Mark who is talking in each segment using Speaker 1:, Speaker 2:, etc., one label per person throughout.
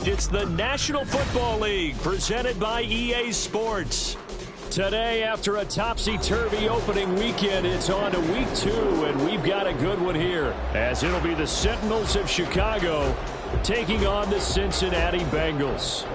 Speaker 1: It's the National Football League presented by EA Sports. Today, after a topsy-turvy opening weekend, it's on to week 2, and we've got a good one here, as it'll be the Sentinels of Chicago taking on the Cincinnati Bengals.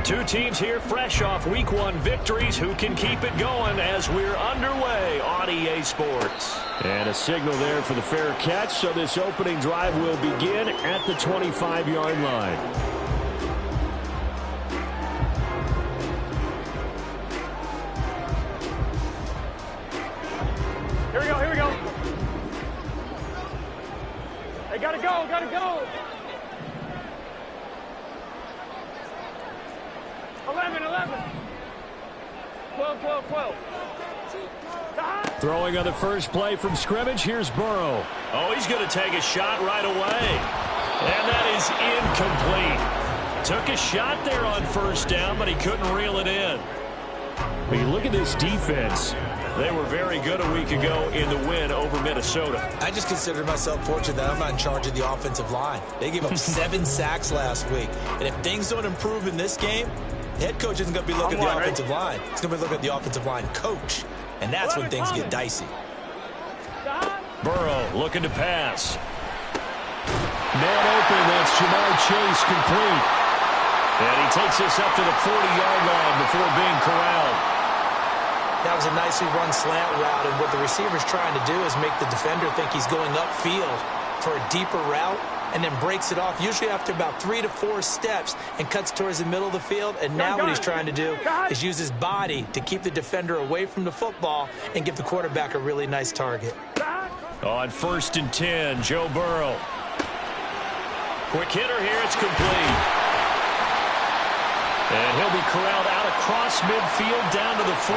Speaker 1: Two teams here fresh off Week 1 victories. Who can keep it going as we're underway on EA Sports? And a signal there for the fair catch, so this opening drive will begin at the 25-yard line.
Speaker 2: Here we go, here we go. They gotta go, gotta go. 11, 12, 12, 12.
Speaker 1: Throwing on the first play from scrimmage, here's Burrow. Oh, he's going to take a shot right away. And that is incomplete. Took a shot there on first down, but he couldn't reel it in. When you look at this defense, they were very good a week ago in the win over Minnesota.
Speaker 3: I just consider myself fortunate that I'm not in charge of the offensive line. They gave up 7 sacks last week. And if things don't improve in this game, the head coach isn't going to be looking at the offensive line. He's going to be looking at the offensive line coach. And that's when things get dicey.
Speaker 1: Burrow looking to pass. Man open, that's Jamar Chase complete. And he takes this up to the 40-yard line before being corralled.
Speaker 3: That was a nicely run slant route, and what the receiver's trying to do is make the defender think he's going upfield for a deeper route, and then breaks it off, usually after about 3 to 4 steps, and cuts towards the middle of the field. And now what he's trying to do is use his body to keep the defender away from the football and give the quarterback a really nice target.
Speaker 1: On 1st and 10, Joe Burrow. Quick hitter here, it's complete. And he'll be corralled out across midfield down to the 45.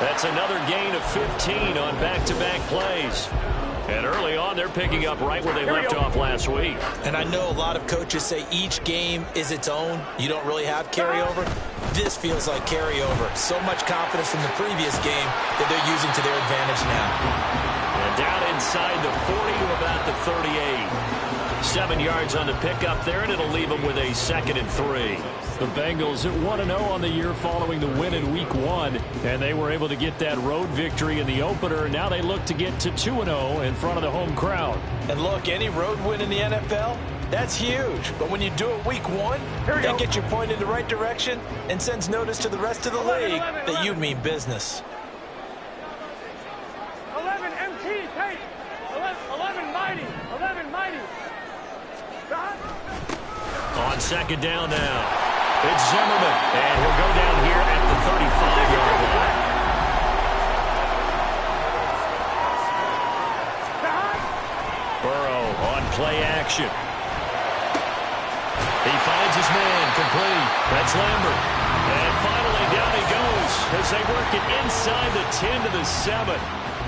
Speaker 1: That's another gain of 15 on back-to-back plays. And early on, they're picking up right where they left off last week.
Speaker 3: And I know a lot of coaches say each game is its own. You don't really have carryover. This feels like carryover. So much confidence from the previous game that they're using to their advantage now.
Speaker 1: And down inside the 40 to about the 38. 7 yards on the pickup there, and it'll leave them with a 2nd and 3. The Bengals at 1-0 on the year following the win in Week 1, and they were able to get that road victory in the opener. Now they look to get to 2-0 in front of the home crowd.
Speaker 4: And look, any road win in the NFL, that's huge. But when you do it Week 1, that gets you pointed in the right direction and sends notice to the rest of the league that you mean business.
Speaker 2: 11 MT, take. 11 mighty. 11 mighty.
Speaker 1: On 2nd down now. It's Zimmerman, and he'll go down here at the 35-yard line. Burrow on play action. He finds his man, complete. That's Lambert. And finally down he goes as they work it inside the 10 to the 7.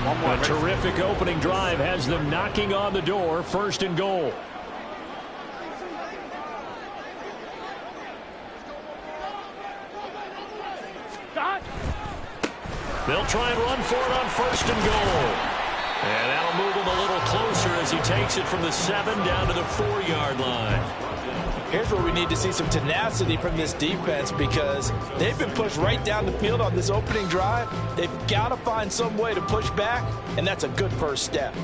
Speaker 1: A terrific opening drive has them knocking on the door, 1st and goal. They'll try and run for it on 1st and goal. And that'll move him a little closer as he takes it from the 7 down to the 4-yard line.
Speaker 4: Here's where we need to see some tenacity from this defense, because they've been pushed right down the field on this opening drive. They've got to find some way to push back, and that's a good first step.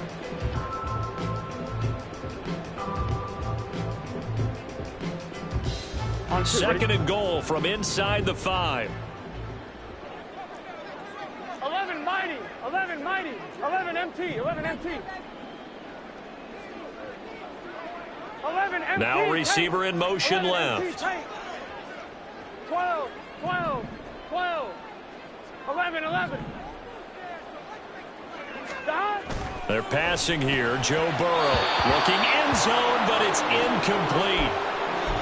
Speaker 1: On 2nd and goal from inside the 5.
Speaker 2: 11 mighty. 11 mighty. 11 MT. 11 MT. 11 MT.
Speaker 1: Now receiver in motion left.
Speaker 2: 12, 12, 12. 11, 11.
Speaker 1: They're passing here. Joe Burrow looking end zone, but it's incomplete.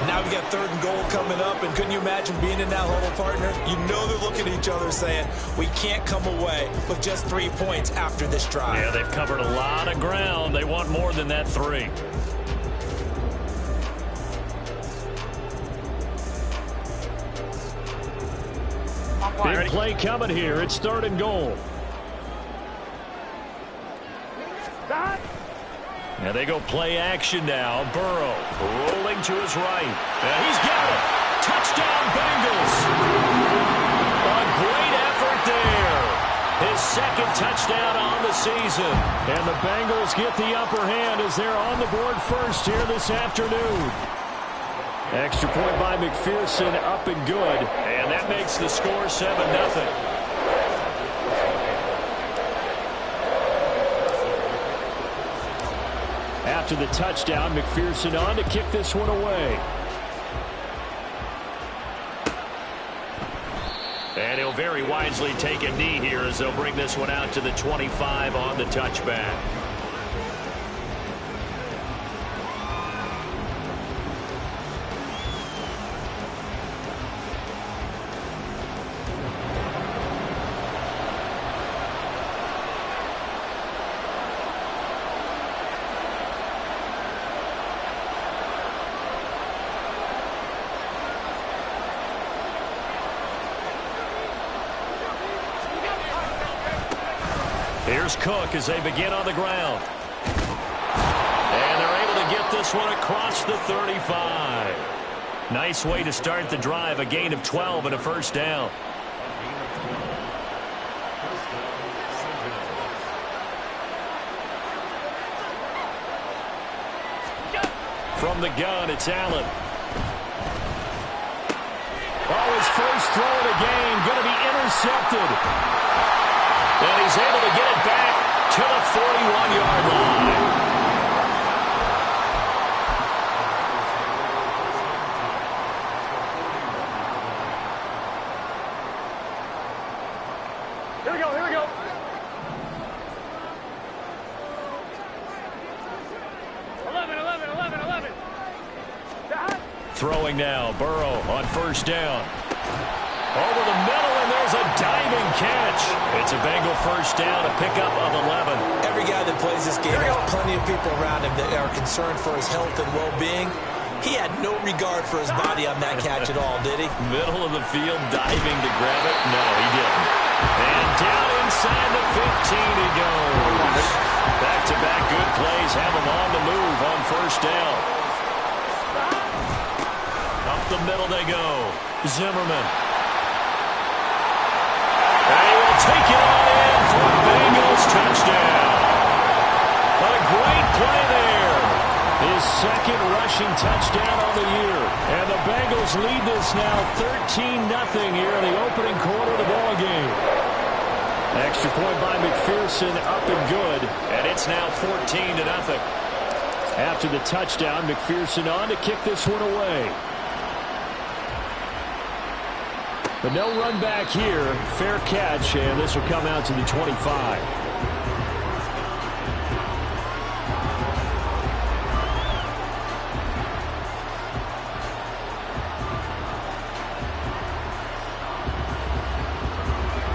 Speaker 3: Now we got 3rd and goal coming up, and couldn't you imagine being in that huddle, partner? You know they're looking at each other saying, we can't come away with just 3 points after this drive.
Speaker 1: Yeah, they've covered a lot of ground. They want more than that 3. Big play coming here. It's 3rd and goal. And they go play action now. Burrow rolling to his right. And he's got it. Touchdown, Bengals. A great effort there. His 2nd touchdown on the season. And the Bengals get the upper hand as they're on the board first here this afternoon. Extra point by McPherson, up and good. And that makes the score 7-0. After the touchdown, McPherson on to kick this one away. And he'll very wisely take a knee here as they'll bring this one out to the 25 on the touchback. Here's Cook as they begin on the ground. And they're able to get this one across the 35. Nice way to start the drive, a gain of 12 and a first down. From the gun, it's Allen. Oh, his first throw of the game, going to be intercepted. And he's able to get it back to the 41-yard line.
Speaker 2: Here we go, here we go. Eleven.
Speaker 1: Throwing now, Burrow on first down. Over the middle, and there's a diving catch. It's a Bengal first down, a pickup of 11.
Speaker 3: Every guy that plays this game has plenty of people around him that are concerned for his health and well-being. He had no regard for his body on that catch at all, did he?
Speaker 1: Middle of the field, diving to grab it. No, he didn't. And down inside the 15 he goes. Back-to-back good plays have him on the move on first down. Up the middle they go. Zimmerman. And he will take it on in for a Bengals touchdown. A great play there. His 2nd rushing touchdown on the year. And the Bengals lead this now 13-0 here in the opening quarter of the ball game. Extra point by McPherson, up and good. And it's now 14-0. After the touchdown, McPherson on to kick this one away. But no run back here. Fair catch, and this will come out to the 25.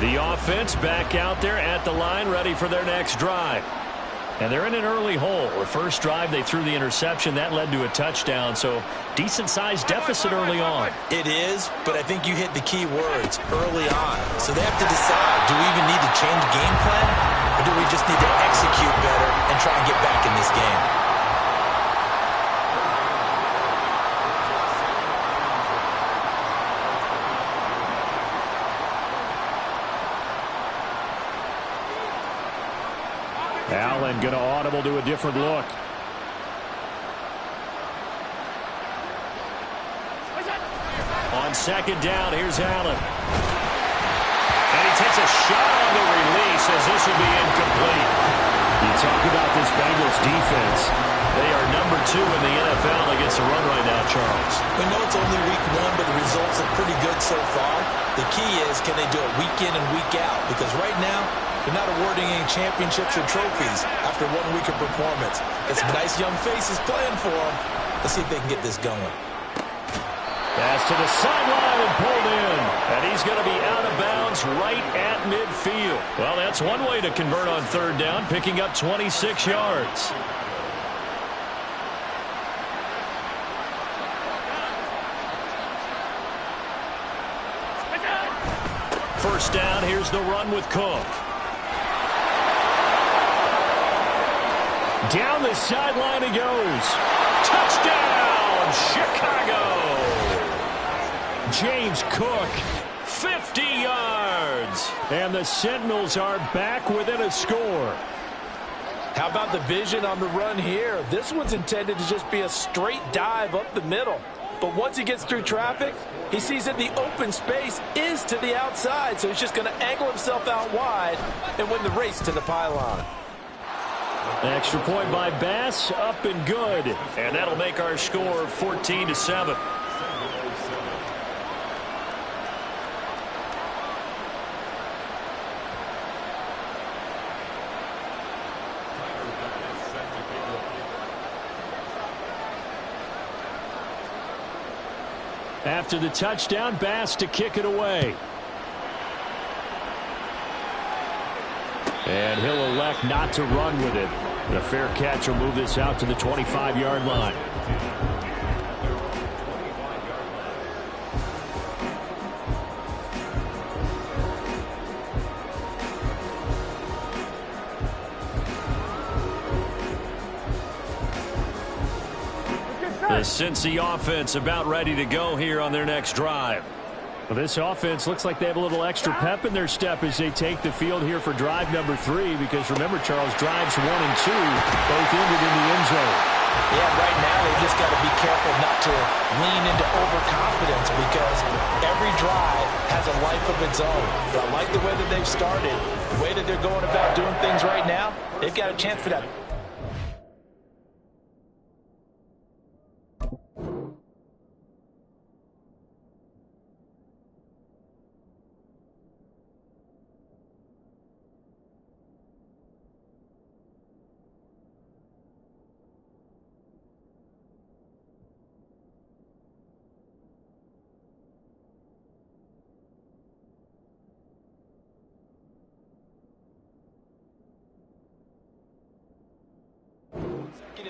Speaker 1: The offense back out there at the line, ready for their next drive. And they're in an early hole. The first drive, they threw the interception. That led to a touchdown, so decent-sized deficit early on.
Speaker 3: It is, but I think you hit the key words, early on. So they have to decide, do we even need to change game plan, or do we just need to execute better and try and get back in this game?
Speaker 1: Allen going to audible to a different look. On second down, here's Allen. And he takes a shot on the release as this will be incomplete. You talk about this Bengals defense. They are number 2 in the NFL against the run right now, Charles.
Speaker 3: We know it's only week 1, but the results are pretty good so far. The key is, can they do it week in and week out? Because right now, they're not awarding any championships or trophies after 1 week of performance. It's some nice young faces playing for them. Let's see if they can get this going.
Speaker 1: Pass to the sideline and pulled in. And he's going to be out of bounds right at midfield. Well, that's one way to convert on third down, picking up 26 yards. first down. Here's the run with Cook. Down the sideline he goes. Touchdown, Chicago. James Cook, 50 yards. And the Sentinels are back within a score.
Speaker 4: How about the vision on the run here? This one's intended to just be a straight dive up the middle. But once he gets through traffic, he sees that the open space is to the outside, so he's just going to angle himself out wide and win the race to the pylon.
Speaker 1: Extra point by Bass, up and good. And that'll make our score 14-7. After the touchdown, Bass to kick it away. And he'll elect not to run with it. And a fair catch will move this out to the 25-yard line. The Cincy offense about ready to go here on their next drive. Well, this offense looks like they have a little extra pep in their step as they take the field here for drive number 3, because remember, Charles, drives 1 and 2 both ended in the end zone.
Speaker 4: Yeah, right now they just got to be careful not to lean into overconfidence, because every drive has a life of its own. But I like the way that they've started, the way that they're going about doing things right now. They've got a chance for that.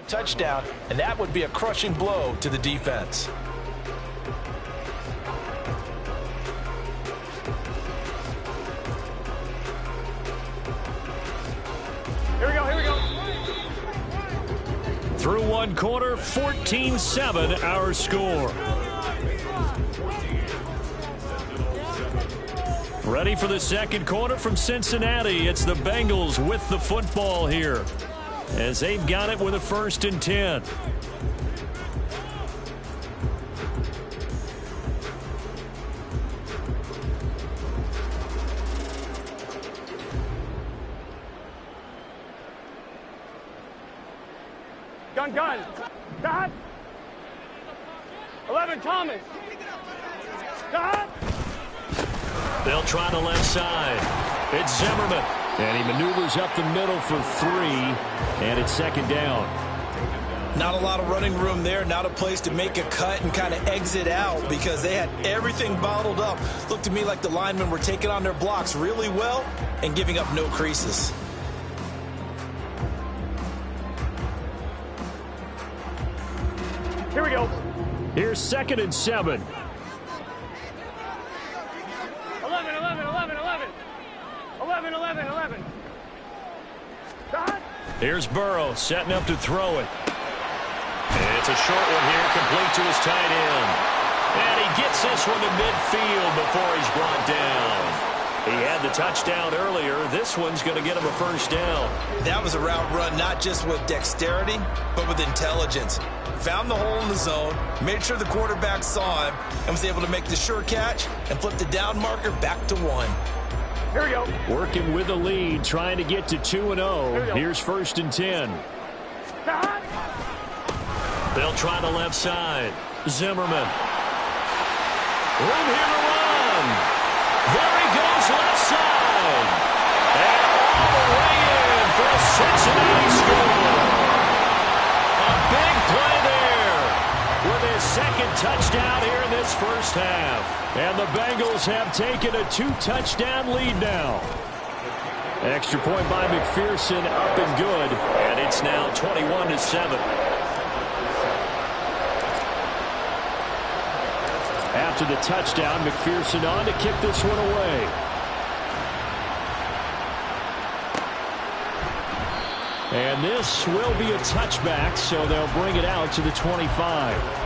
Speaker 4: Touchdown, and that would be a crushing blow to the defense.
Speaker 2: Here we go, here we go.
Speaker 1: Through one quarter, 14-7 our score. Ready for the second quarter from Cincinnati. It's the Bengals with the football here, as they've got it with a 1st and 10.
Speaker 2: Gun. Dot. 11, Thomas. Dot.
Speaker 1: They'll try the left side. It's Zimmerman. And he maneuvers up the middle for 3, and it's 2nd down.
Speaker 3: Not a lot of running room there, not a place to make a cut and kind of exit out, because they had everything bottled up. Looked to me like the linemen were taking on their blocks really well and giving up no creases.
Speaker 2: Here we go.
Speaker 1: Here's 2nd and 7.
Speaker 2: 11. Dot.
Speaker 1: Here's Burrow setting up to throw it. And it's a short one here, complete to his tight end. And he gets this one to midfield before he's brought down. He had the touchdown earlier. This one's going to get him a 1st down.
Speaker 3: That was a route run not just with dexterity, but with intelligence. Found the hole in the zone, made sure the quarterback saw him, and was able to make the sure catch and flip the down marker back to 1.
Speaker 2: Here we go.
Speaker 1: Working with a lead, trying to get to 2-0. Here's 1st and 10.
Speaker 2: Dot.
Speaker 1: They'll try the left side. Zimmerman. Room here to run. There he goes, left side. And all the way in for a Cincinnati score. A big play there with his 2nd touchdown here in this first half. And the Bengals have taken a 2-touchdown lead now. Extra point by McPherson, up and good. And it's now 21-7. After the touchdown, McPherson on to kick this one away. And this will be a touchback, so they'll bring it out to the 25.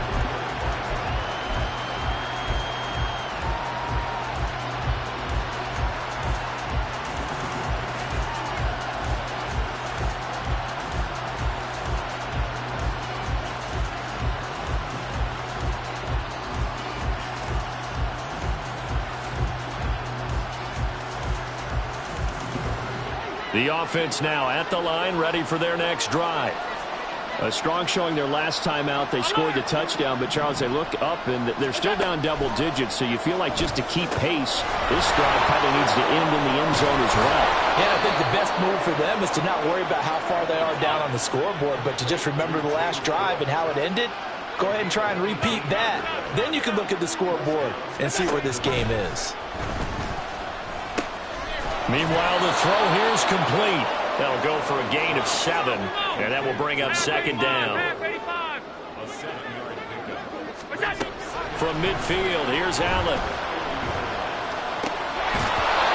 Speaker 1: The offense now at the line, ready for their next drive. A strong showing their last time out. They scored the touchdown, but, Charles, they look up, and they're still down double digits, so you feel like just to keep pace, this drive probably needs to end in the end zone as well.
Speaker 3: Yeah, I think the best move for them is to not worry about how far they are down on the scoreboard, but to just remember the last drive and how it ended. Go ahead and try and repeat that. Then you can look at the scoreboard and see where this game is.
Speaker 1: Meanwhile, the throw here is complete. That'll go for a gain of 7, and that will bring up second down. From midfield, here's Allen.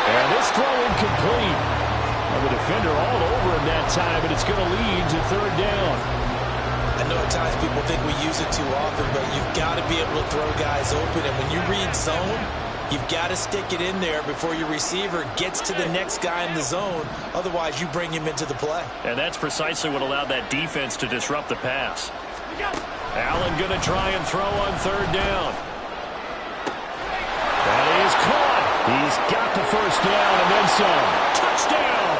Speaker 1: And this throw incomplete. Well, the defender all over him that time, but it's going to lead to third down.
Speaker 3: I know at times people think we use it too often, but you've got to be able to throw guys open. And when you read zone, you've got to stick it in there before your receiver gets to the next guy in the zone. Otherwise, you bring him into the play.
Speaker 1: And that's precisely what allowed that defense to disrupt the pass. Allen going to try and throw on third down. That is caught. He's got the first down and then some. Touchdown!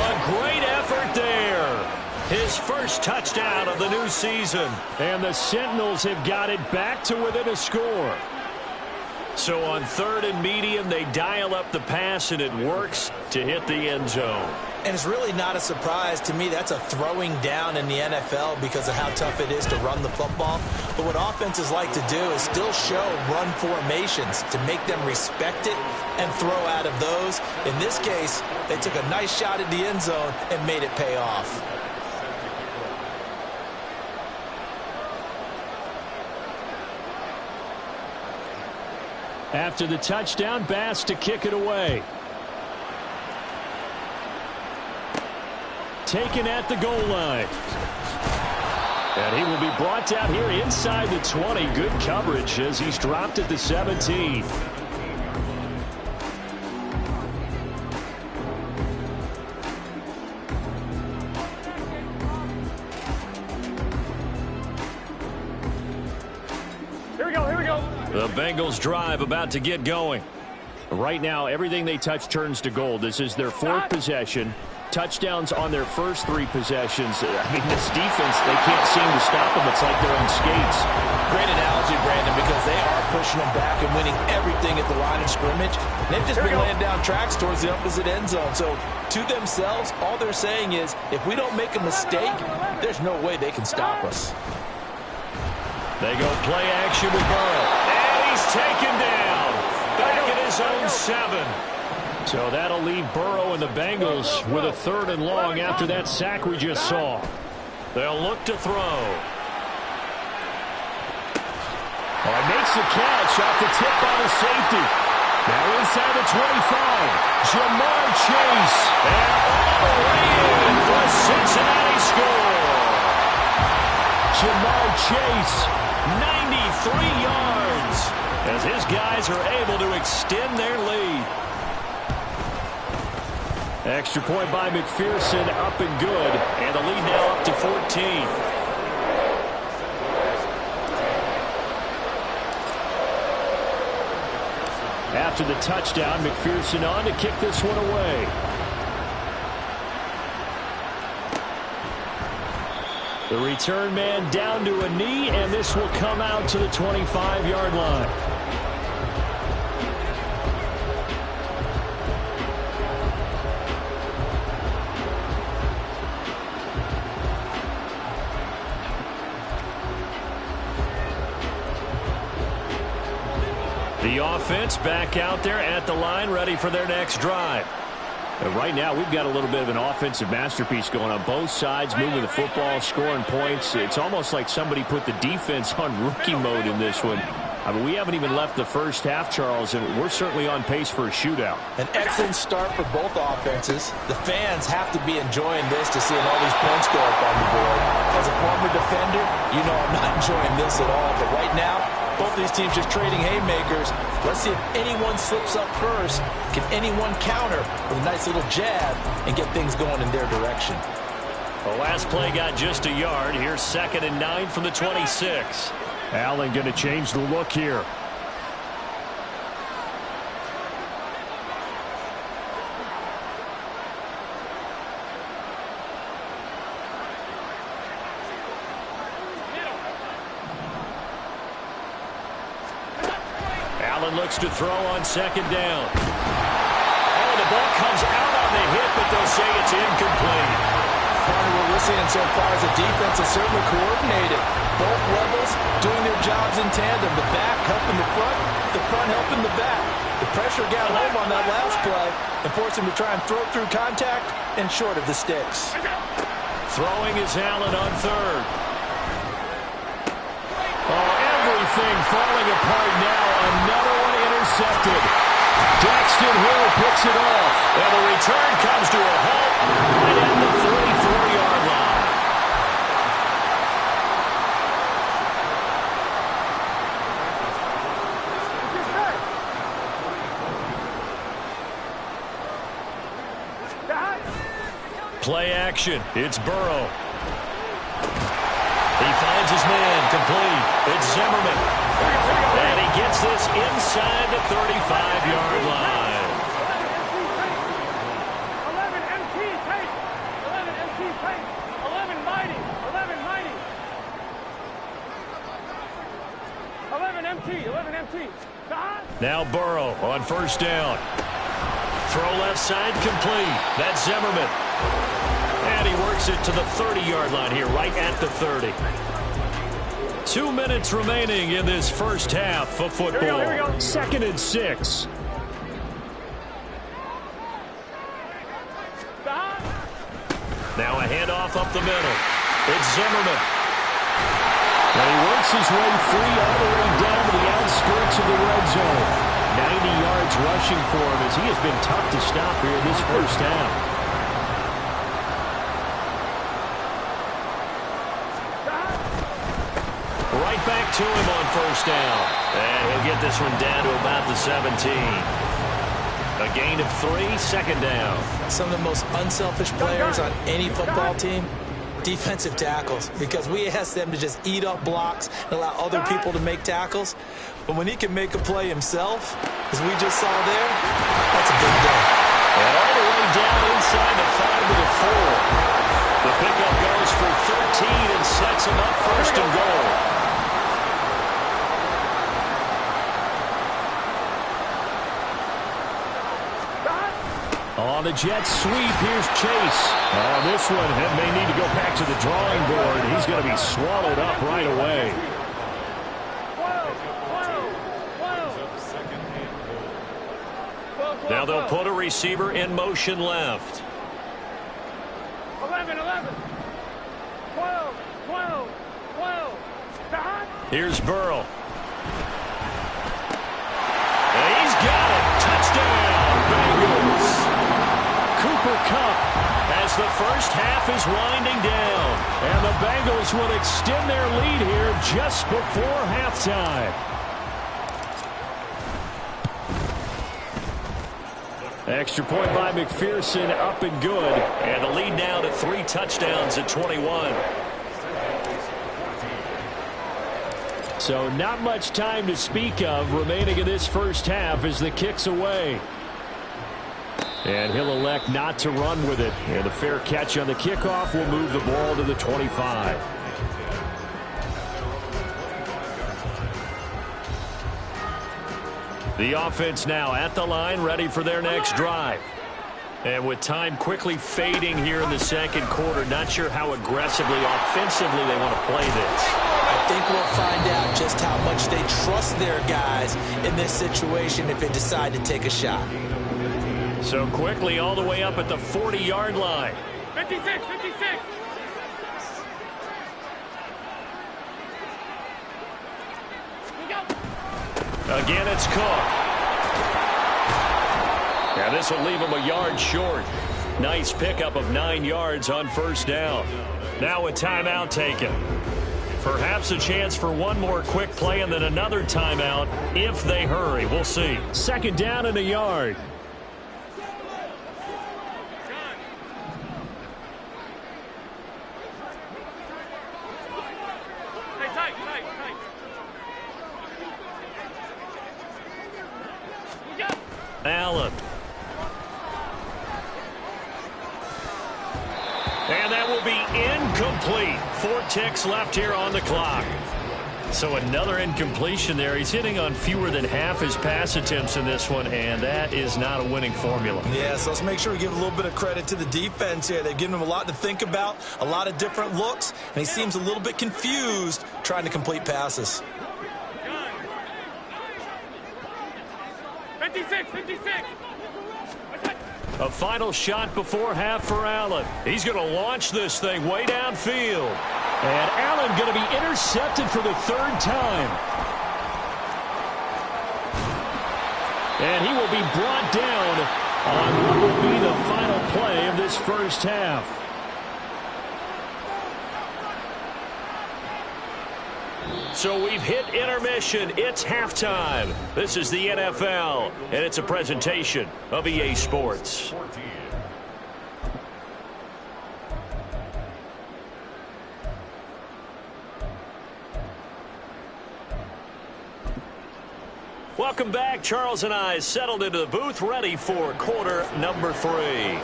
Speaker 1: A great effort there. His first touchdown of the new season. And the Sentinels have got it back to within a score. So on third and medium, they dial up the pass, and it works to hit the end zone.
Speaker 3: And it's really not a surprise to me. That's a throwing down in the NFL because of how tough it is to run the football. But what offenses like to do is still show run formations to make them respect it and throw out of those. In this case, they took a nice shot at the end zone and made it pay off.
Speaker 1: After the touchdown, Bass to kick it away. Taken at the goal line. And he will be brought down here inside the 20. Good coverage as he's dropped at the 17. The Bengals drive about to get going. Right now, everything they touch turns to gold. This is their fourth possession. Touchdowns on their first 3 possessions. I mean, this defense, they can't seem to stop them. It's like they're on skates.
Speaker 3: Great analogy, Brandon, because they are pushing them back and winning everything at the line of scrimmage. They've just been laying down tracks towards the opposite end zone. So, to themselves, all they're saying is, if we don't make a mistake, there's no way they can stop us.
Speaker 1: They go play action with Burrow. He's taken down back at his own 7. So that'll leave Burrow and the Bengals with a third and long after that sack we just saw. They'll look to throw. Oh, makes the catch off the tip by the safety. Now inside the 25. Jamar Chase. And all the way in for a Cincinnati score. Jamar Chase, 93 yards. As his guys are able to extend their lead. Extra point by McPherson, up and good. And the lead now up to 14. After the touchdown, McPherson on to kick this one away. The return man down to a knee, and this will come out to the 25-yard line. The offense back out there at the line, ready for their next drive. And right now, we've got a little bit of an offensive masterpiece going on both sides, moving the football, scoring points. It's almost like somebody put the defense on rookie mode in this one. I mean, we haven't even left the first half, Charles, and we're certainly on pace for a shootout.
Speaker 3: An excellent start for both offenses. The fans have to be enjoying this to seeing all these points go up on the board. As a former defender, you know I'm not enjoying this at all. But right now, both these teams just trading haymakers. Let's see if anyone slips up first. Can anyone counter with a nice little jab and get things going in their direction?
Speaker 1: The last play got just a yard. Here's 2nd and 9 from the 26. Allen going to change the look here. Allen looks to throw on 2nd down. Oh, the ball comes out on the hit, but they'll say it's incomplete.
Speaker 3: Partner, what we're seeing so far is the defense is certainly coordinated. Both levels doing their jobs in tandem. The back helping the front helping the back. The pressure got home on that last play and forced him to try and throw through contact and short of the sticks.
Speaker 1: Throwing is Allen on 3rd. Oh, everything falling apart now. Another one intercepted. Daxton Hill picks it off. And the return comes to a halt right at the 34-yard line. Play action. It's Burrow. He finds his man. Complete. It's Zimmerman. And he gets this inside the 35-yard line.
Speaker 2: 11 MT tape. 11 MT tape. 11 mighty. 11 mighty. 11 MT. 11 MT.
Speaker 1: Now Burrow on 1st down. Throw left side complete. That's Zimmerman. And he works it to the 30-yard line here, right at the 30. 2 minutes remaining in this first half of football.
Speaker 2: Here we go.
Speaker 1: 2nd and 6. Now a handoff up the middle. It's Zimmerman. And he works his way free all the way down to the outskirts of the red zone. 90 yards rushing for him as he has been tough to stop here in this first half. Right back to him on 1st down. And he'll get this one down to about the 17. A gain of 3, 2nd down.
Speaker 3: Some of the most unselfish players on any football team, defensive tackles, because we ask them to just eat up blocks and allow other people to make tackles. But when he can make a play himself, as we just saw there, that's a big day.
Speaker 1: And all the way down inside the 5 to the 4. The pickup goes for 13 and sets him up 1st and goal. On the jet sweep, here's Chase. On this one, it may need to go back to the drawing board. He's going to be swallowed up right away. 12. Now they'll put a receiver in motion left.
Speaker 2: 11. 12.
Speaker 1: Here's Burrow. And he's got it. Touchdown, Bengals. Cooper Kupp as the first half is winding down. And the Bengals will extend their lead here just before halftime. Extra point by McPherson, up and good. And the lead now to 3 touchdowns at 21. So not much time to speak of remaining in this first half as the kick's away. And he'll elect not to run with it. And a fair catch on the kickoff will move the ball to the 25. The offense now at the line, ready for their next drive. And with time quickly fading here in the second quarter, not sure how aggressively, offensively they want to play this.
Speaker 3: I think we'll find out just how much they trust their guys in this situation if they decide to take a shot.
Speaker 1: So quickly all the way up at the 40-yard line.
Speaker 2: 56.
Speaker 1: Again, it's Cook. Now this will leave him a yard short. Nice pickup of 9 yards on first down. Now a timeout taken. Perhaps a chance for one more quick play and then another timeout if they hurry. We'll see. Second down and a yard. Allen. And that will be incomplete. 4 ticks left here on the clock. So another incompletion there. He's hitting on fewer than half his pass attempts in this one, and that is not a winning formula.
Speaker 3: Yeah, so let's make sure we give a little bit of credit to the defense here. They've given him a lot to think about, a lot of different looks, and he seems a little bit confused trying to complete passes.
Speaker 2: 56.
Speaker 1: A final shot before half for Allen. He's going to launch this thing way downfield. And Allen going to be intercepted for the 3rd time. And he will be brought down on what will be the final play of this first half. So we've hit intermission. It's halftime. This is the NFL, and it's a presentation of EA Sports. Welcome back. Charles and I settled into the booth, ready for quarter number 3.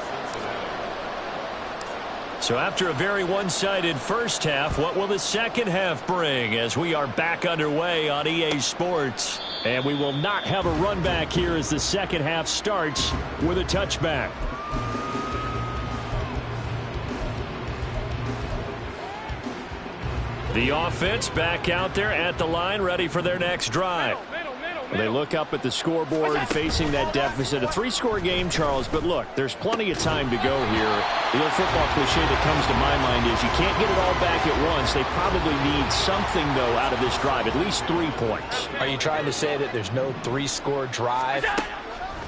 Speaker 1: So after a very one-sided first half, what will the second half bring as we are back underway on EA Sports? And we will not have a run back here as the second half starts with a touchback. The offense back out there at the line, ready for their next drive. They look up at the scoreboard facing that deficit. A 3-score game, Charles, but look, there's plenty of time to go here. The old football cliche that comes to my mind is you can't get it all back at once. They probably need something, though, out of this drive, at least 3 points.
Speaker 3: Are you trying to say that there's no 3-score drive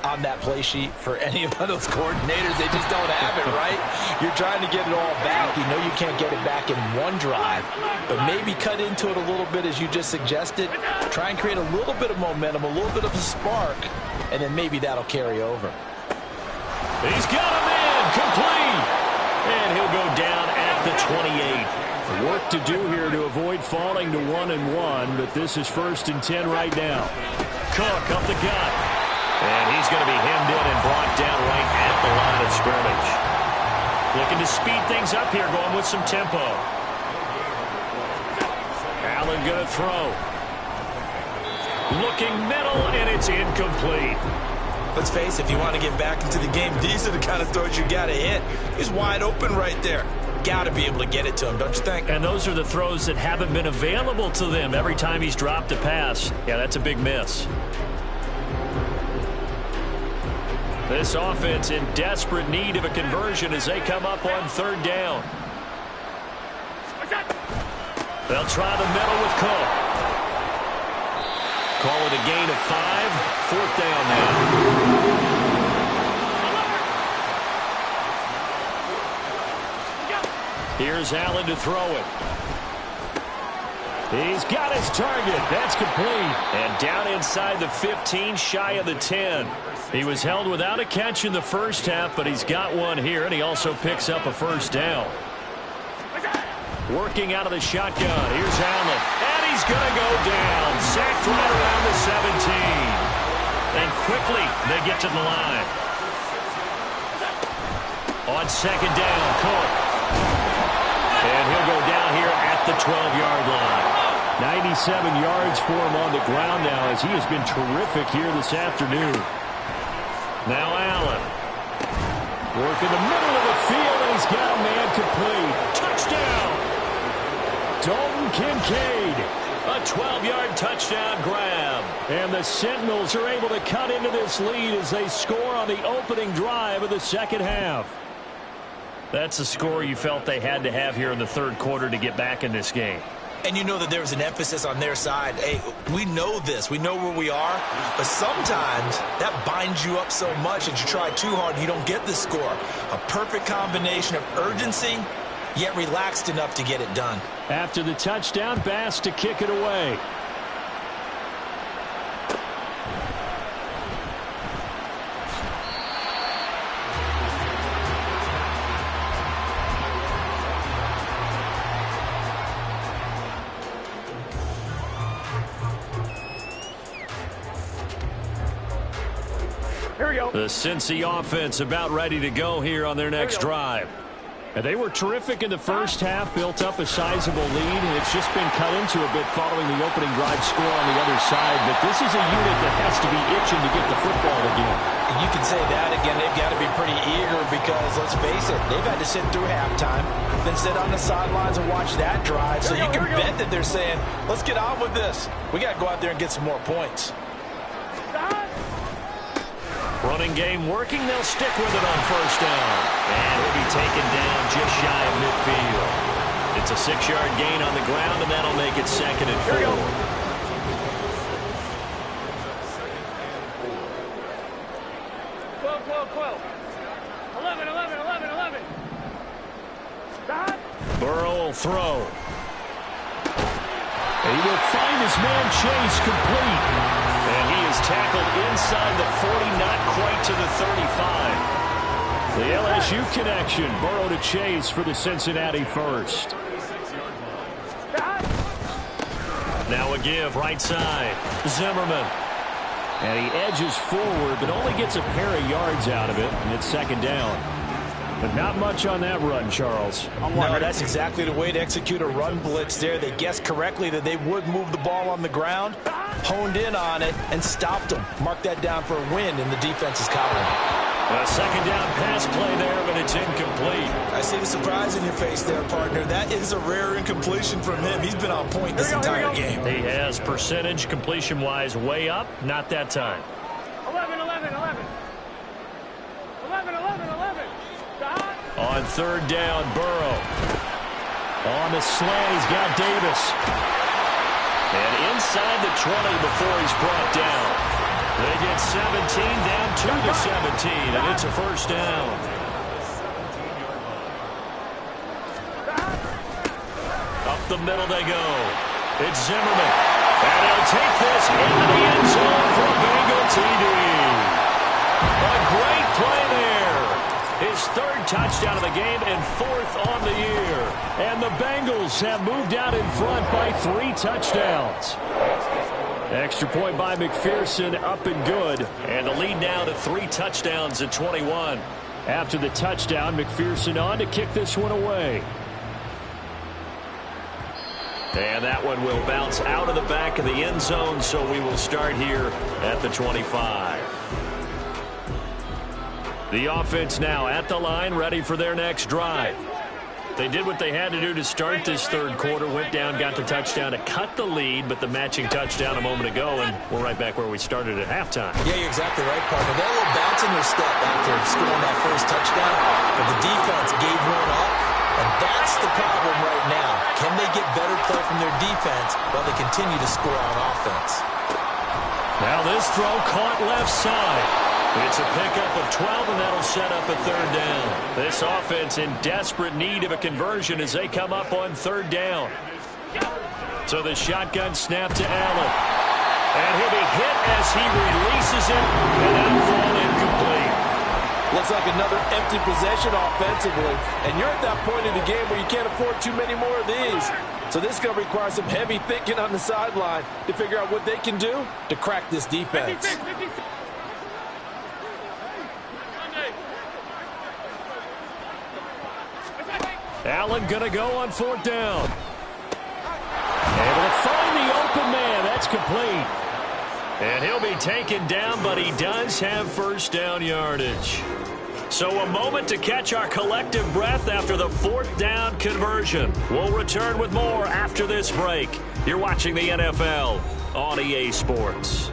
Speaker 3: on that play sheet for any of those coordinators? They just don't have it, right? You're trying to get it all back. You know you can't get it back in one drive, but maybe cut into it a little bit as you just suggested. Try and create a little bit of momentum, a little bit of a spark, and then maybe that'll carry over.
Speaker 1: He's got him in, complete, and he'll go down at the 28. Work to do here to avoid falling to 1-1, but this is 1st and 10 right now. Cook up the gut. And he's going to be hemmed in and brought down right at the line of scrimmage. Looking to speed things up here, going with some tempo. Allen going to throw. Looking middle, and it's incomplete.
Speaker 3: Let's face it, if you want to get back into the game, these are the kind of throws you got to hit. He's wide open right there. Got to be able to get it to him, don't you think?
Speaker 1: And those are the throws that haven't been available to them every time he's dropped a pass. Yeah, that's a big miss. This offense in desperate need of a conversion as they come up on 3rd down. They'll try the middle with Cook. Call it a gain of 5. 4th down now. Here's Allen to throw it. He's got his target. That's complete. And down inside the 15, shy of the 10. He was held without a catch in the first half, but he's got one here, and he also picks up a 1st down. Working out of the shotgun. Here's Allen. And he's going to go down. Sacked right around the 17. And quickly, they get to the line. On 2nd down, Cook. And he'll go down here at the 12-yard line. 97 yards for him on the ground now as he has been terrific here this afternoon. Now Allen. Work in the middle of the field, and he's got a man complete. Touchdown! Dalton Kincaid. A 12-yard touchdown grab. And the Sentinels are able to cut into this lead as they score on the opening drive of the second half. That's a score you felt they had to have here in the 3rd quarter to get back in this game.
Speaker 3: And you know that there's an emphasis on their side. Hey, we know this. We know where we are. But sometimes that binds you up so much that you try too hard and you don't get the score. A perfect combination of urgency, yet relaxed enough to get it done.
Speaker 1: After the touchdown, Bass to kick it away. The Cincy offense about ready to go here on their next drive. And they were terrific in the first half, built up a sizable lead, and it's just been cut into a bit following the opening drive score on the other side. But this is a unit that has to be itching to get the football again.
Speaker 3: And you can say that again. They've got to be pretty eager because, let's face it, they've had to sit through halftime, then sit on the sidelines and watch that drive. So you can bet that they're saying, let's get on with this. We got to go out there and get some more points.
Speaker 1: Running game working. They'll stick with it on first down. And he'll be taken down just shy of midfield. It's a 6-yard gain on the ground, and that'll make it 2nd and 4.
Speaker 2: 12. 11.
Speaker 1: Burrow will throw. And he will find his man Chase complete. And he is tackled inside the 40, not quite to the 35. The LSU connection, Burrow to Chase for the Cincinnati first. Now a give, right side, Zimmerman. And he edges forward, but only gets a pair of yards out of it, and it's 2nd down. But not much on that run, Charles.
Speaker 3: No, that's exactly the way to execute a run blitz there. They guessed correctly that they would move the ball on the ground, honed in on it, and stopped them. Mark that down for a win in the defense's column.
Speaker 1: A 2nd down pass play there, but it's incomplete.
Speaker 3: I see the surprise in your face there, partner. That is a rare incompletion from him. He's been on point this entire game.
Speaker 1: He has percentage completion-wise way up, not that time.
Speaker 2: 11.
Speaker 1: On 3rd down, Burrow. On the slant, he's got Davis. And inside the 20 before he's brought down. They get 17 down to the 17, and it's a 1st down. Up the middle they go. It's Zimmerman. And he'll take this into the end zone for a Bengal TD. A great play there. His 3rd touchdown of the game and 4th on the year. And the Bengals have moved out in front by 3 touchdowns. Extra point by McPherson, up and good. And the lead now to 3 touchdowns at 21. After the touchdown, McPherson on to kick this one away. And that one will bounce out of the back of the end zone, so we will start here at the 25. The offense now at the line, ready for their next drive. They did what they had to do to start this 3rd quarter, went down, got the touchdown to cut the lead, but the matching touchdown a moment ago, and we're right back where we started at halftime.
Speaker 3: Yeah, you're exactly right, partner. They had a little bounce in their step after scoring that first touchdown, but the defense gave one up, and that's the problem right now. Can they get better play from their defense while they continue to score on offense?
Speaker 1: Now this throw caught left side. It's a pickup of 12, and that'll set up a 3rd down. This offense in desperate need of a conversion as they come up on 3rd down. So the shotgun snap to Allen. And he'll be hit as he releases it, and that'll fall incomplete.
Speaker 4: Looks like another empty possession offensively, and you're at that point in the game where you can't afford too many more of these. So this is going to require some heavy thinking on the sideline to figure out what they can do to crack this defense.
Speaker 1: Allen going to go on 4th down. Able to find the open man. That's complete. And he'll be taken down, but he does have 1st down yardage. So a moment to catch our collective breath after the 4th down conversion. We'll return with more after this break. You're watching the NFL on EA Sports.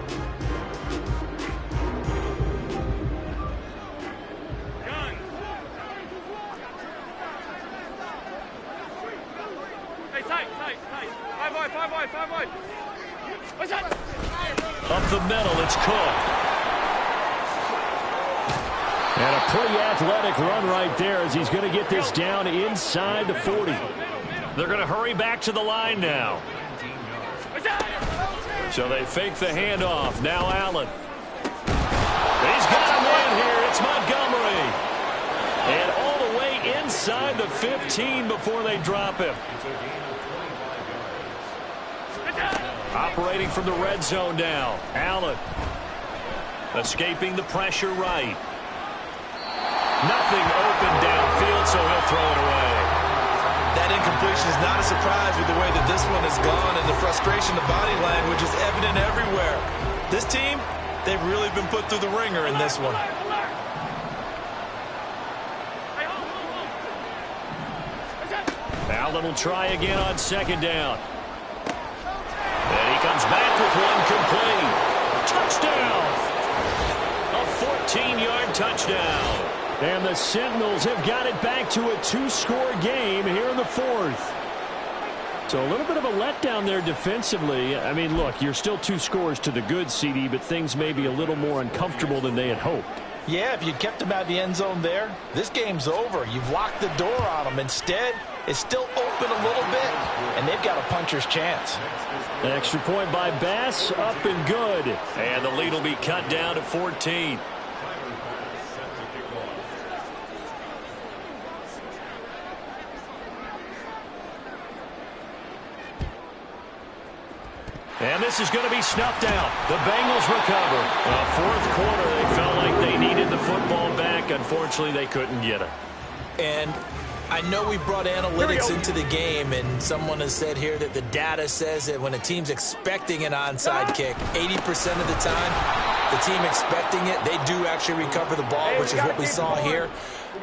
Speaker 2: Hey, tight.
Speaker 1: And a pretty athletic run right there as he's going to get this down inside the 40. They're going to hurry back to the line now. So they fake the handoff. Now Allen. He's got a man here. It's Montgomery. And all the way inside the 15 before they drop him. Operating from the red zone now. Allen. Escaping the pressure right. Nothing open downfield, so he'll throw it away.
Speaker 4: That incompletion is not a surprise with the way that this one has gone, and the frustration, the body language is evident everywhere. This team, they've really been put through the ringer in this one.
Speaker 1: Allen will try again on second down. And he comes back with one complete. Touchdown! A 14-yard touchdown. And the Sentinels have got it back to a two-score game here in the fourth. So a little bit of a letdown there defensively. I mean, look, you're still 2 scores to the good, CD, but things may be a little more uncomfortable than they had hoped.
Speaker 4: Yeah, if you'd kept them out of the end zone there, this game's over. You've locked the door on them. Instead, it's still open a little bit, and they've got a puncher's chance.
Speaker 1: An extra point by Bass, up and good. And the lead will be cut down to 14. And this is going to be snuffed out. The Bengals recover. Fourth quarter, they felt like they needed the football back. Unfortunately, they couldn't get it.
Speaker 3: And I know we brought analytics into the game, and someone has said here that the data says that when a team's expecting an onside kick, 80% of the time, the team expecting it, they do actually recover the ball, which is what we saw here.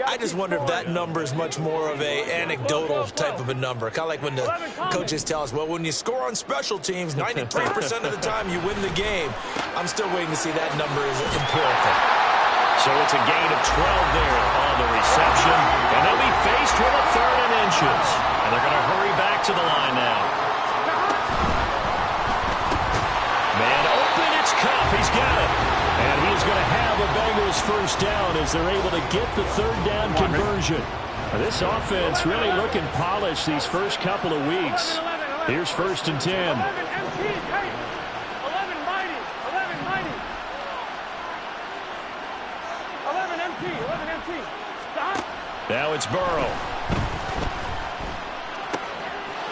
Speaker 3: I just wonder if that number is much more of a anecdotal type of a number. Kind of like when the coaches tell us, well, when you score on special teams, 93% of the time you win the game. I'm still waiting to see that number is empirical.
Speaker 1: So it's a gain of 12 there on the reception. And they'll be faced with a 3rd and inches. And they're going to hurry back to the line now. Man open, it's Cup. He's got it. And he's going to have a Bengals first down as they're able to get the 3rd down conversion. This offense really looking polished these first couple of weeks. Here's 1st and 10. Now it's Burrow.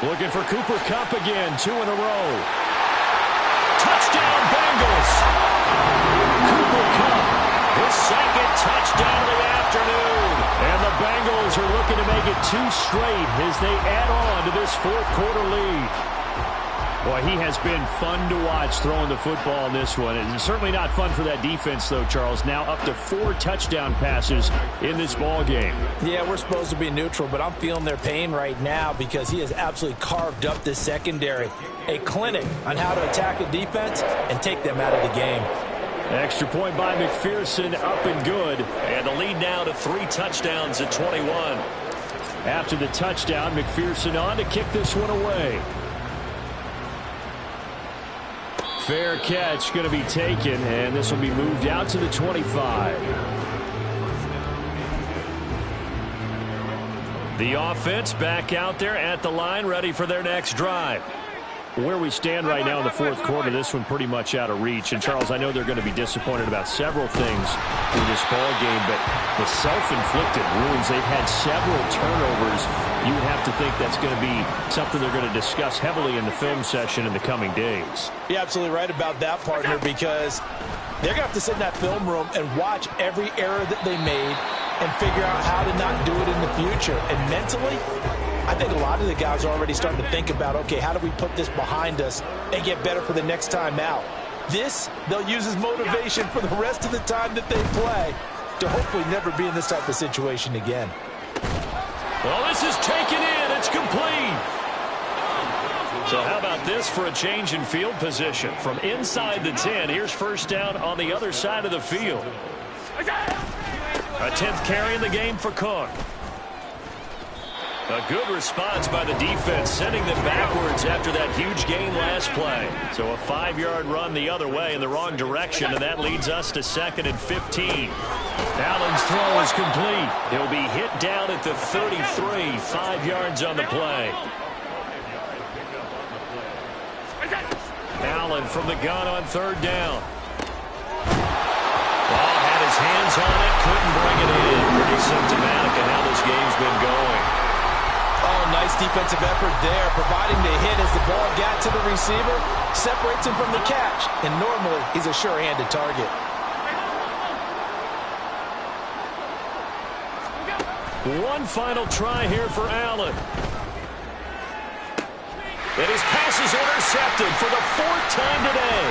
Speaker 1: Looking for Cooper Kupp again, 2 in a row. Touchdown Bengals! Cooper Kupp, his 2nd touchdown of the afternoon. And the Bengals are looking to make it 2 straight as they add on to this 4th quarter lead. Boy, he has been fun to watch throwing the football in this one. It's certainly not fun for that defense, though, Charles. Now up to 4 touchdown passes in this ball game.
Speaker 4: Yeah, we're supposed to be neutral, but I'm feeling their pain right now because he has absolutely carved up this secondary. A clinic on how to attack a defense and take them out of the game.
Speaker 1: Extra point by McPherson, up and good. And the lead now to 3 touchdowns at 21. After the touchdown, McPherson on to kick this one away. Fair catch going to be taken, and this will be moved out to the 25. The offense back out there at the line, ready for their next drive. Where we stand right now in the 4th quarter, this one pretty much out of reach. And, Charles, I know they're going to be disappointed about several things in this ball game, but the self-inflicted wounds, they've had several turnovers. You would have to think that's going to be something they're going to discuss heavily in the film session in the coming days.
Speaker 4: You're absolutely right about that, partner, because they're going to have to sit in that film room and watch every error that they made and figure out how to not do it in the future. And mentally, I think a lot of the guys are already starting to think about, okay, how do we put this behind us and get better for the next time out? This, they'll use as motivation for the rest of the time that they play to hopefully never be in this type of situation again.
Speaker 1: Well, this is taken in. It's complete. So how about this for a change in field position? From inside the 10, here's 1st down on the other side of the field. A 10th carry in the game for Cook. A good response by the defense, sending them backwards after that huge gain last play. So a 5-yard run the other way in the wrong direction, and that leads us to 2nd and 15. Allen's throw is complete. He'll be hit down at the 33, 5 yards on the play. Allen from the gun on 3rd down. Ball had his hands on it, couldn't bring it in. Pretty symptomatic of how this game's been going.
Speaker 4: Oh, nice defensive effort there, providing the hit as the ball got to the receiver, separates him from the catch, and normally he's a sure-handed target.
Speaker 1: One final try here for Allen. And his pass is intercepted for the 4th time today.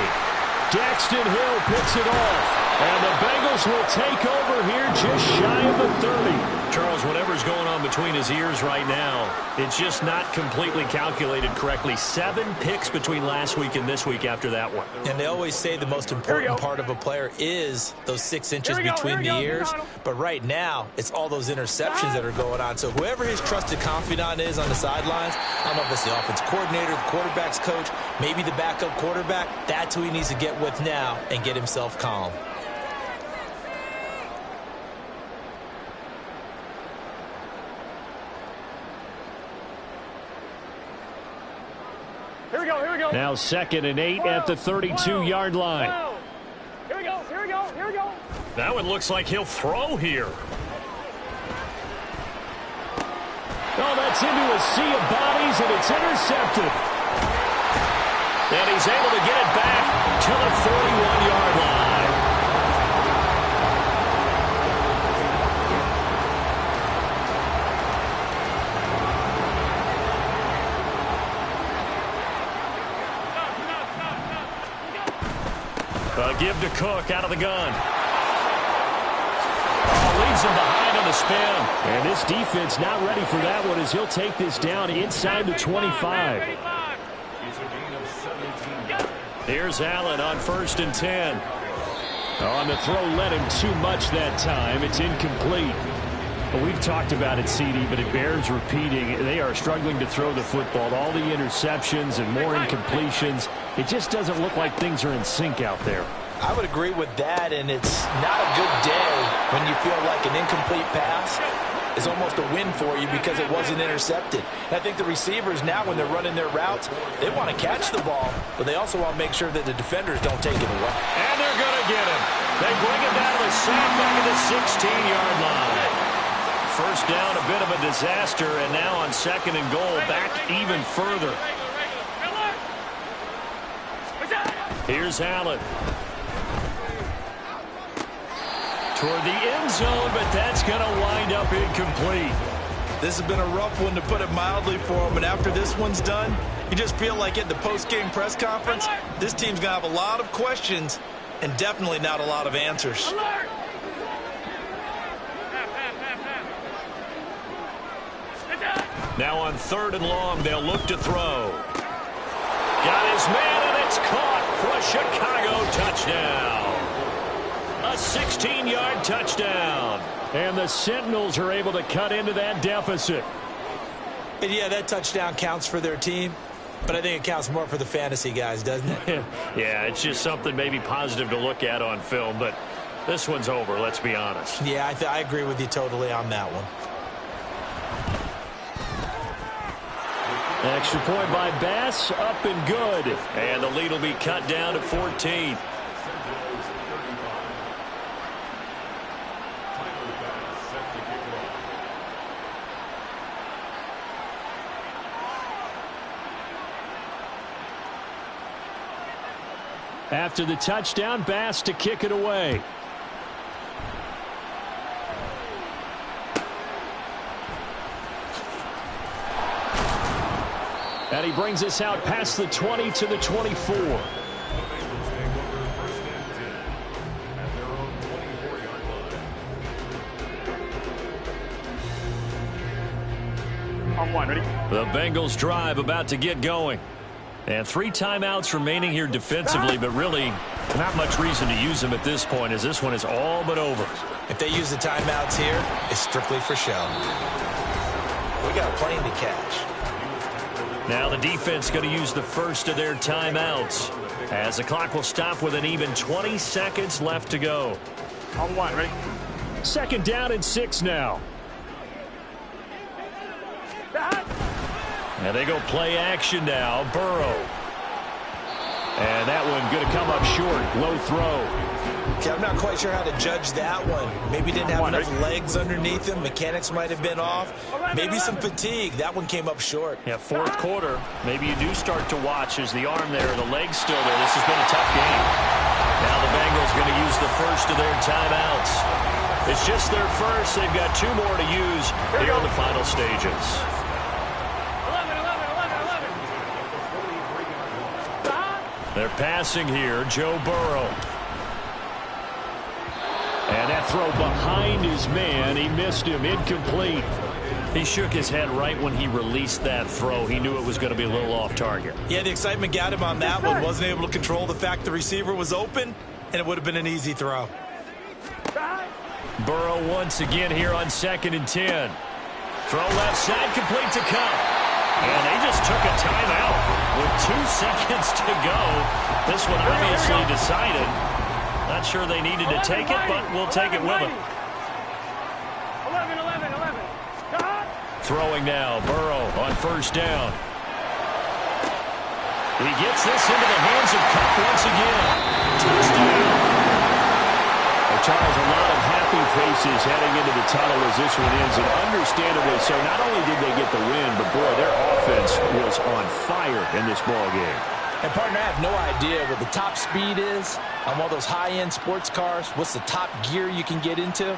Speaker 1: Daxton Hill picks it off. And the Bengals will take over here just shy of the 30. Charles, whatever's going on between his ears right now, it's just not completely calculated correctly. 7 picks between last week and this week after that one.
Speaker 3: And they always say the most important part of a player is those 6 inches between the ears. But right now, it's all those interceptions that are going on. So whoever his trusted confidant is on the sidelines, I don't know if it's the offense coordinator, the quarterback's coach, maybe the backup quarterback, that's who he needs to get with now and get himself calm.
Speaker 2: Here we go.
Speaker 1: Now 2nd and 8 at the 32-yard line.
Speaker 2: Here we go.
Speaker 1: That one looks like he'll throw here. Oh, that's into a sea of bodies, and it's intercepted. And he's able to get it back to the 41-yard line. Give to Cook out of the gun. Leaves him behind on the spin. And this defense not ready for that one as he'll take this down inside the 25. Here's Allen on 1st and 10. On the throw, led him too much that time. It's incomplete. Well, we've talked about it, CD, but it bears repeating. They are struggling to throw the football. All the interceptions and more incompletions. It just doesn't look like things are in sync out there.
Speaker 4: I would agree with that, and it's not a good day when you feel like an incomplete pass is almost a win for you because it wasn't intercepted. And I think the receivers now, when they're running their routes, they want to catch the ball, but they also want to make sure that the defenders don't take it away.
Speaker 1: And they're going to get him. They bring him down to the sack back at the 16-yard line. 1st down, a bit of a disaster, and now on 2nd and goal, back even further. Here's Allen. Toward the end zone, but that's going to wind up incomplete.
Speaker 4: This has been a rough one, to put it mildly, for him. And after this one's done, you just feel like at the post-game press conference, this team's going to have a lot of questions and definitely not a lot of answers.
Speaker 1: Now on 3rd and long, they'll look to throw. Got his man, and it's caught for a Chicago touchdown. A 16-yard touchdown. And the Sentinels are able to cut into that deficit.
Speaker 3: And yeah, that touchdown counts for their team, but I think it counts more for the fantasy guys, doesn't it?
Speaker 1: Yeah, it's just something maybe positive to look at on film, but this one's over, let's be honest.
Speaker 3: Yeah, I agree with you totally on that one.
Speaker 1: Extra point by Bass, up and good. And the lead will be cut down to 14. After the touchdown, Bass to kick it away. And he brings us out past the 20 to the 24.
Speaker 2: On 1, ready?
Speaker 1: The Bengals drive about to get going. And 3 timeouts remaining here defensively, but really not much reason to use them at this point, as this one is all but over.
Speaker 3: If they use the timeouts here, it's strictly for show. We got a plane to catch.
Speaker 1: Now the defense going to use the first of their timeouts as the clock will stop with an even 20 seconds left to go.
Speaker 2: On one, ready?
Speaker 1: Second down and 6 now. Now they go play action now. Burrow. And that one going to come up short. Low throw.
Speaker 3: Okay, I'm not quite sure how to judge that one. Maybe didn't have enough legs underneath him. Mechanics might have been off. Maybe some fatigue. That one came up short.
Speaker 1: Yeah, fourth quarter. Maybe you do start to watch as the arm there, the leg's still there. This has been a tough game. Now the Bengals going to use the first of their timeouts. It's just their first. They've got 2 more to use here in the final stages.
Speaker 2: 11.
Speaker 1: They're passing here. Joe Burrow. And that throw behind his man. He missed him. Incomplete. He shook his head right when he released that throw. He knew it was going to be a little off target.
Speaker 3: Yeah, the excitement got him on that one. Wasn't able to control the fact the receiver was open, and it would have been an easy throw.
Speaker 1: Burrow once again here on 2nd and 10. Throw left side, complete to Cup. And they just took a timeout with 2 seconds to go. This one obviously decided. Not sure they needed to take it, but we'll take it with them.
Speaker 2: 11.
Speaker 1: Throwing now, Burrow on first down. He gets this into the hands of Cup once again. Touchdown. Charles, a lot of happy faces heading into the tunnel as this one ends, and understandably so. Not only did they get the win, but boy, their offense was on fire in this ball game.
Speaker 4: And partner, I have no idea what the top speed is on one of those high-end sports cars. What's the top gear you can get into?